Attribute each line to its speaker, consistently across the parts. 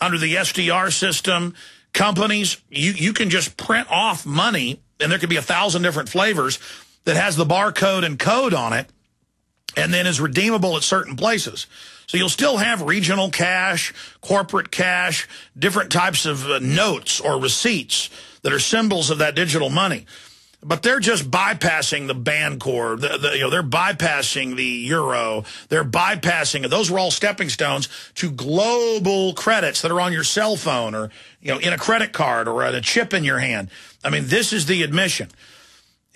Speaker 1: under the SDR system, companies, you can just print off money, and there could be 1,000 different flavors that has the barcode and code on it, and then is redeemable at certain places. So you'll still have regional cash, corporate cash, different types of notes or receipts that are symbols of that digital money. But they're just bypassing the Bancor. They're bypassing the euro. They're bypassing, those were all stepping stones to global credits that are on your cell phone or in a credit card or at a chip in your hand. I mean, this is the admission.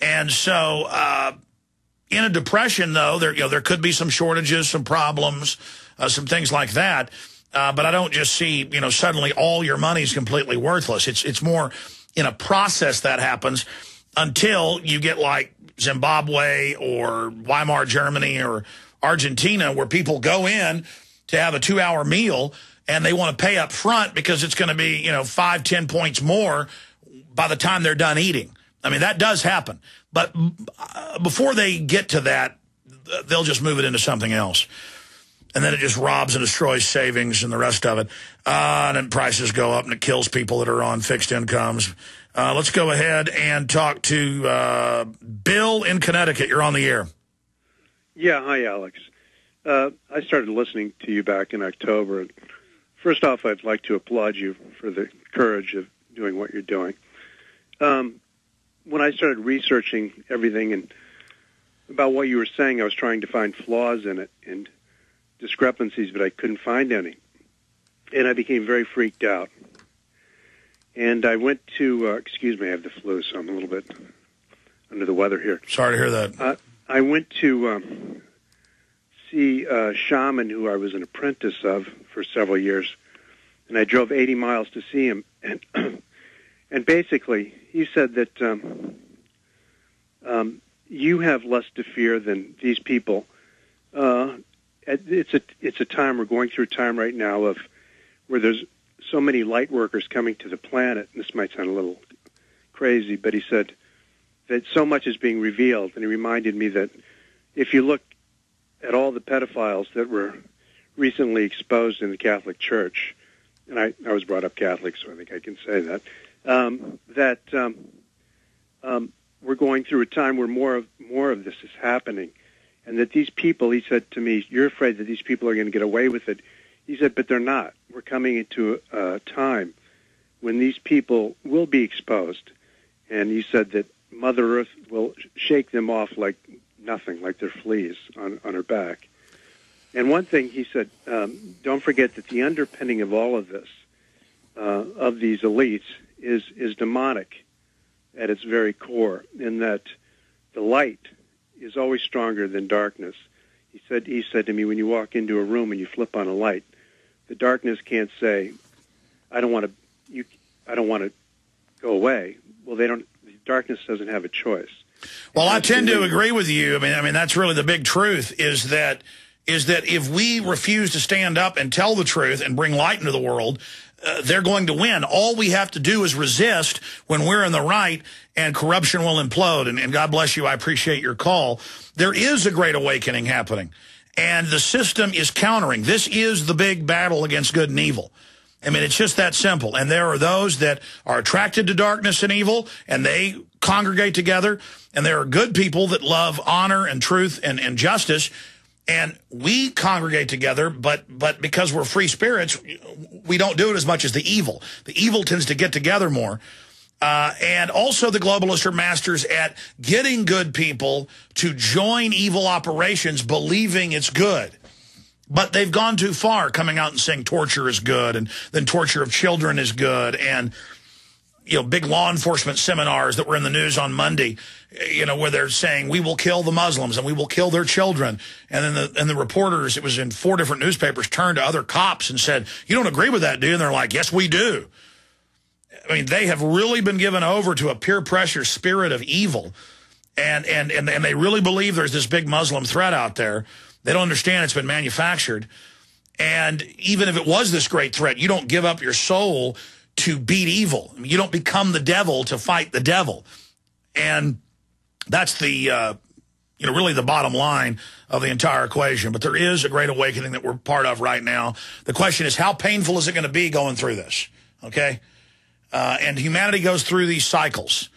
Speaker 1: And so in a depression, though, there could be some shortages, some problems, some things like that. But I don't just see, suddenly all your money is completely worthless. It's more in a process that happens until you get like Zimbabwe or Weimar Germany or Argentina, where people go in to have a 2-hour meal and they want to pay up front because it's going to be, 5-10 points more by the time they're done eating. I mean, that does happen. But before they get to that, they'll just move it into something else. And then it just robs and destroys savings and the rest of it. And then prices go up and it kills people that are on fixed incomes. Let's go ahead and talk to Bill in Connecticut. You're on the air.
Speaker 2: Yeah, hi, Alex. I started listening to you back in October. And first off, I'd like to applaud you for the courage of doing what you're doing. When I started researching everything and about what you were saying, I was trying to find flaws in it and discrepancies, but I couldn't find any. And I became very freaked out. And I went to, excuse me, I have the flu, so I'm a little bit under the weather here.
Speaker 1: Sorry to hear that.
Speaker 2: I went to see a shaman who I was an apprentice of for several years, and I drove 80 miles to see him. And basically, he said that you have less to fear than these people. It's a time, we're going through a time right now of where there's so many light workers coming to the planet. And this might sound a little crazy, but he said that so much is being revealed. And he reminded me that if you look at all the pedophiles that were recently exposed in the Catholic Church, and I was brought up Catholic, so I think I can say that, we're going through a time where more of this is happening. And that these people, he said to me, you're afraid that these people are going to get away with it. He said, but they're not. We're coming into a time when these people will be exposed. And he said that Mother Earth will shake them off like nothing, like they're fleas on her back. And one thing he said, don't forget that the underpinning of all of this, of these elites, is demonic at its very core, in that the light is always stronger than darkness. He said to me, when you walk into a room and you flip on a light, the darkness can't say, I don't want to go away. Well, the darkness doesn't have a choice.
Speaker 1: Well, I tend to agree with you. I mean, that's really the big truth is that if we refuse to stand up and tell the truth and bring light into the world, they're going to win. All we have to do is resist when we're in the right, and corruption will implode. And God bless you. I appreciate your call. There is a great awakening happening, and the system is countering. This is the big battle against good and evil. I mean, it's just that simple. And there are those that are attracted to darkness and evil, and they congregate together. And there are good people that love honor and truth and justice. And we congregate together, but because we're free spirits, we don't do it as much as the evil. The evil tends to get together more. And also the globalists are masters at getting good people to join evil operations, believing it's good. But they've gone too far, coming out and saying torture is good, and then torture of children is good, and big law enforcement seminars that were in the news on Monday, where they're saying we will kill the Muslims and we will kill their children. And then the reporters, it was in 4 different newspapers, turned to other cops and said, you don't agree with that, do you? And they're like, yes, we do. I mean, they have really been given over to a peer pressure spirit of evil. And they really believe there's this big Muslim threat out there. They don't understand it's been manufactured. And even if it was this great threat, you don't give up your soul to beat evil. I mean, you don't become the devil to fight the devil. And that's the really the bottom line of the entire equation. But there is a great awakening that we're part of right now. The question is, how painful is it going to be going through this? Okay? And humanity goes through these cycles.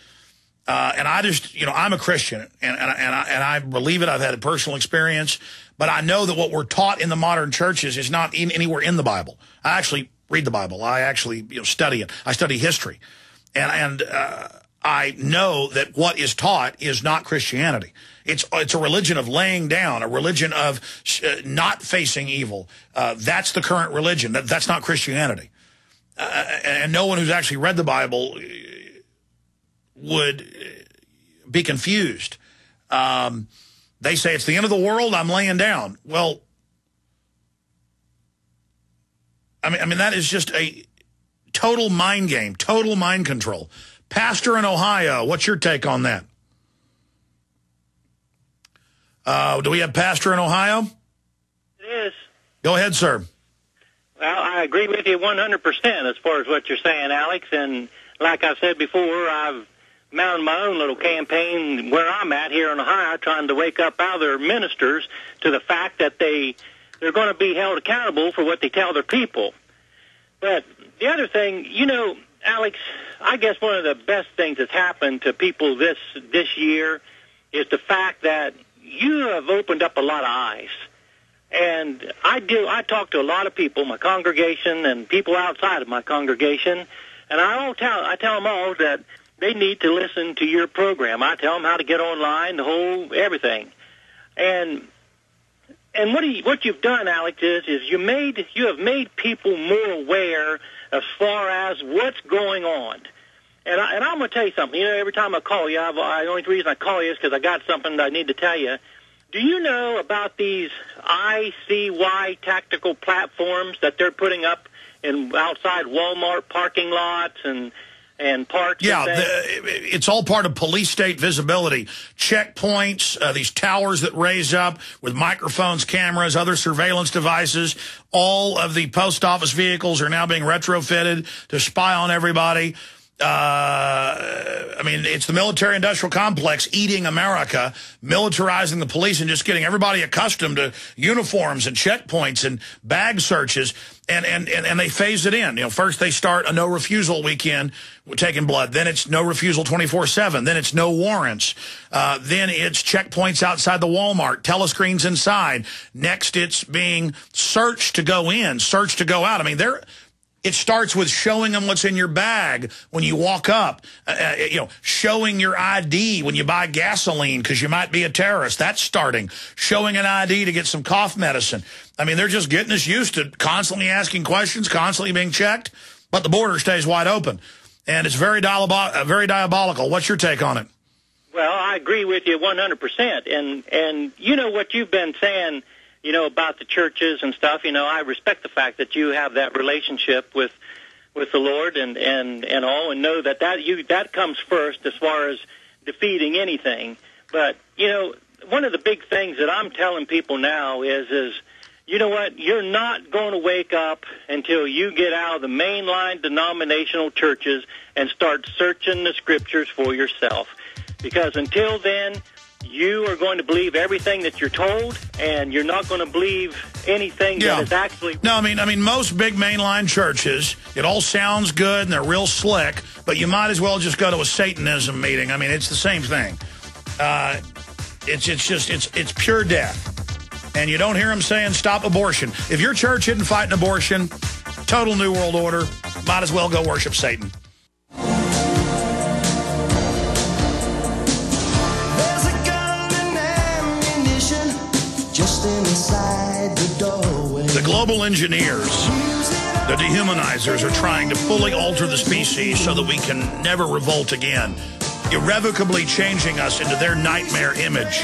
Speaker 1: And I just, I'm a Christian, and I believe it. I've had a personal experience. But I know that what we're taught in the modern churches is not anywhere in the Bible. I actually read the Bible. I actually study it. I study history. And I know that what is taught is not Christianity. It's a religion of laying down, a religion of not facing evil. That's the current religion. That's not Christianity. And no one who's actually read the Bible would be confused. They say it's the end of the world, I'm laying down. Well, I mean that is just a total mind game, total mind control. Pastor in Ohio, what's your take on that? Do we have pastor in Ohio?
Speaker 3: It is.
Speaker 1: Go ahead, sir.
Speaker 3: Well, I agree with you 100% as far as what you're saying, Alex. And like I said before, I've mounted my own little campaign where I'm at here in Ohio, trying to wake up other ministers to the fact that they're going to be held accountable for what they tell their people. But the other thing, Alex, I guess one of the best things that's happened to people this year is the fact that you have opened up a lot of eyes. And I talk to a lot of people, my congregation and people outside of my congregation, and I tell them all that they need to listen to your program. I tell them how to get online, the whole everything. And what you've done, Alex, is you have made people more aware as far as what's going on. And I'm going to tell you something. Every time I call you, the only reason I call you is because I got something that I need to tell you. Do you know about these ICY tactical platforms that they're putting up outside Walmart parking lots and parks?
Speaker 1: Yeah, it's all part of police state visibility. Checkpoints, these towers that raise up with microphones, cameras, other surveillance devices. All of the post office vehicles are now being retrofitted to spy on everybody. It's the military-industrial complex eating America, militarizing the police and just getting everybody accustomed to uniforms and checkpoints and bag searches, and they phase it in. First they start a no-refusal weekend taking blood. Then it's no refusal 24/7. Then it's no warrants. Then it's checkpoints outside the Walmart, telescreens inside. Next it's being searched to go in, searched to go out. It starts with showing them what's in your bag when you walk up, showing your ID when you buy gasoline because you might be a terrorist. That's starting. Showing an ID to get some cough medicine. They're just getting us used to constantly asking questions, constantly being checked, but the border stays wide open. And it's very diabolical. What's your take on it?
Speaker 3: Well, I agree with you 100%. And what you've been saying, about the churches and stuff, I respect the fact that you have that relationship with the Lord and all, and know that comes first as far as defeating anything. But, one of the big things that I'm telling people now is you know what? You're not going to wake up until you get out of the mainline denominational churches and start searching the scriptures for yourself. Because until then, you are going to believe everything that you're told, and you're not going to believe anything that is actually...
Speaker 1: No, most big mainline churches, it all sounds good and they're real slick, but you might as well just go to a Satanism meeting. It's the same thing. It's pure death. And you don't hear them saying stop abortion. If your church isn't fighting abortion, total New World Order, might as well go worship Satan. The global engineers, the dehumanizers, are trying to fully alter the species so that we can never revolt again, irrevocably changing us into their nightmare image.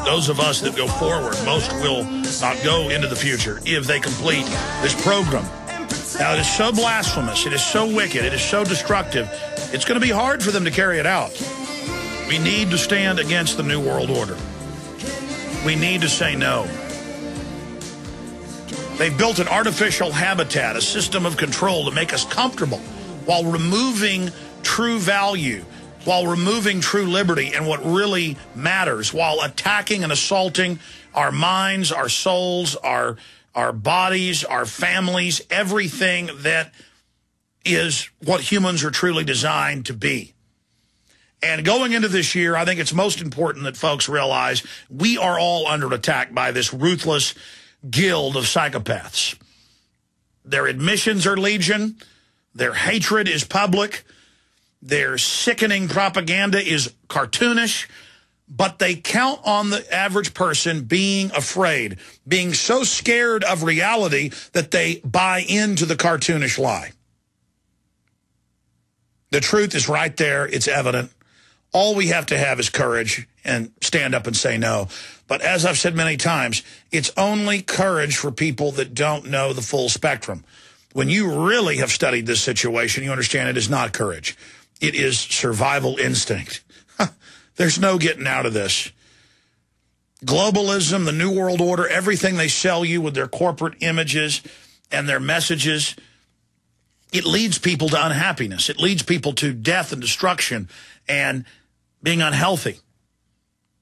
Speaker 1: Those of us that go forward, most will not go into the future if they complete this program. Now, it is so blasphemous, it is so wicked, it is so destructive, it's going to be hard for them to carry it out. We need to stand against the New World Order. We need to say no. They've built an artificial habitat, a system of control to make us comfortable while removing true value while removing true liberty and what really matters, while attacking and assaulting our minds, our souls, our bodies, our families, everything that is what humans are truly designed to be. And going into this year, I think it's most important that folks realize we are all under attack by this ruthless guild of psychopaths. Their admissions are legion. Their hatred is public. Their sickening propaganda is cartoonish. But they count on the average person being afraid, being so scared of reality that they buy into the cartoonish lie. The truth is right there. It's evident. All we have to have is courage and stand up and say no. But as I've said many times, it's only courage for people that don't know the full spectrum. When you really have studied this situation, you understand it is not courage. It is survival instinct. There's no getting out of this. Globalism, the New World Order, everything they sell you with their corporate images and their messages, it leads people to unhappiness. It leads people to death and destruction and being unhealthy.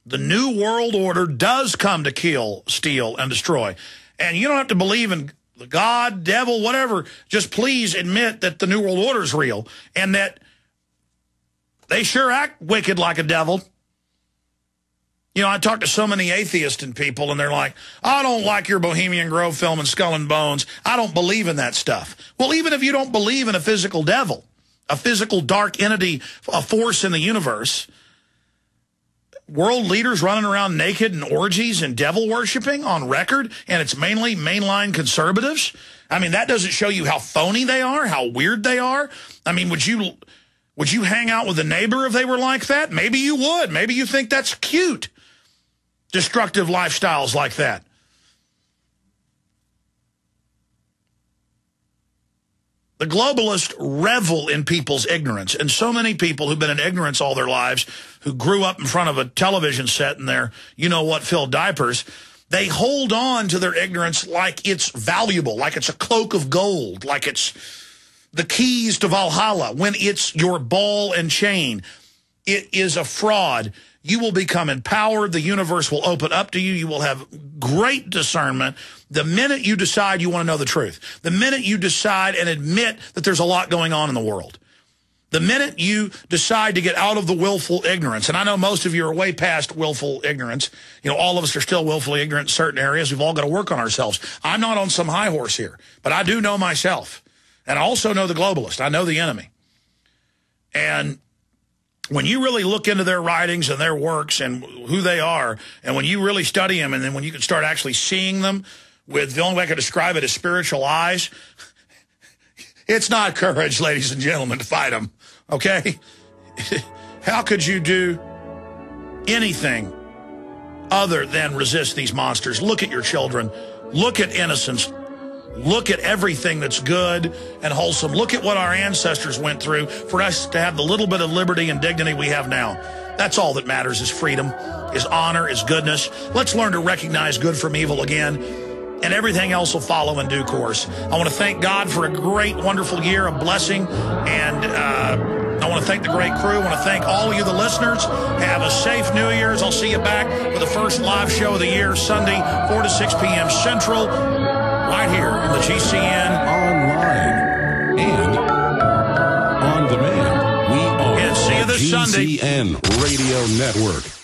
Speaker 1: The New World Order does come to kill, steal, and destroy. And you don't have to believe in the God, devil, whatever. Just please admit that the New World Order is real and that they sure act wicked like a devil. You know, I talk to so many atheists and people, and they're like, I don't like your Bohemian Grove film and Skull and Bones. I don't believe in that stuff. Well, even if you don't believe in a physical devil, a physical dark entity, a force in the universe, world leaders running around naked in orgies and devil worshiping on record, and it's mainly mainline conservatives. I mean, that doesn't show you how phony they are, how weird they are. I mean, would you hang out with a neighbor if they were like that? Maybe you would. Maybe you think that's cute. Destructive lifestyles like that. The globalists revel in people's ignorance. And so many people who've been in ignorance all their lives, who grew up in front of a television set in their you-know-what filled diapers, they hold on to their ignorance like it's valuable, like it's a cloak of gold, like it's the keys to Valhalla, when it's your ball and chain. It is a fraud. You will become empowered. The universe will open up to you. You will have great discernment the minute you decide you want to know the truth. The minute you decide and admit that there's a lot going on in the world. The minute you decide to get out of the willful ignorance. And I know most of you are way past willful ignorance. You know, all of us are still willfully ignorant in certain areas. We've all got to work on ourselves. I'm not on some high horse here, but I do know myself. And I also know the globalist. I know the enemy. And when you really look into their writings and their works and who they are, and when you really study them, and then when you can start actually seeing them with, the only way I could describe it, is spiritual eyes, it's not courage, ladies and gentlemen, to fight them, okay? How could you do anything other than resist these monsters? Look at your children. Look at innocence. Look at everything that's good and wholesome. Look at what our ancestors went through for us to have the little bit of liberty and dignity we have now. That's all that matters, is freedom, is honor, is goodness. Let's learn to recognize good from evil again, and everything else will follow in due course. I want to thank God for a great, wonderful year, a blessing, and I want to thank the great crew. I want to thank all of you, the listeners. Have a safe New Year's. I'll see you back for the first live show of the year, Sunday, 4 to 6 p.m. Central, right here on the GCN.
Speaker 4: Online and on demand. We are
Speaker 1: and see you this
Speaker 4: GCN
Speaker 1: Sunday.
Speaker 4: Radio Network.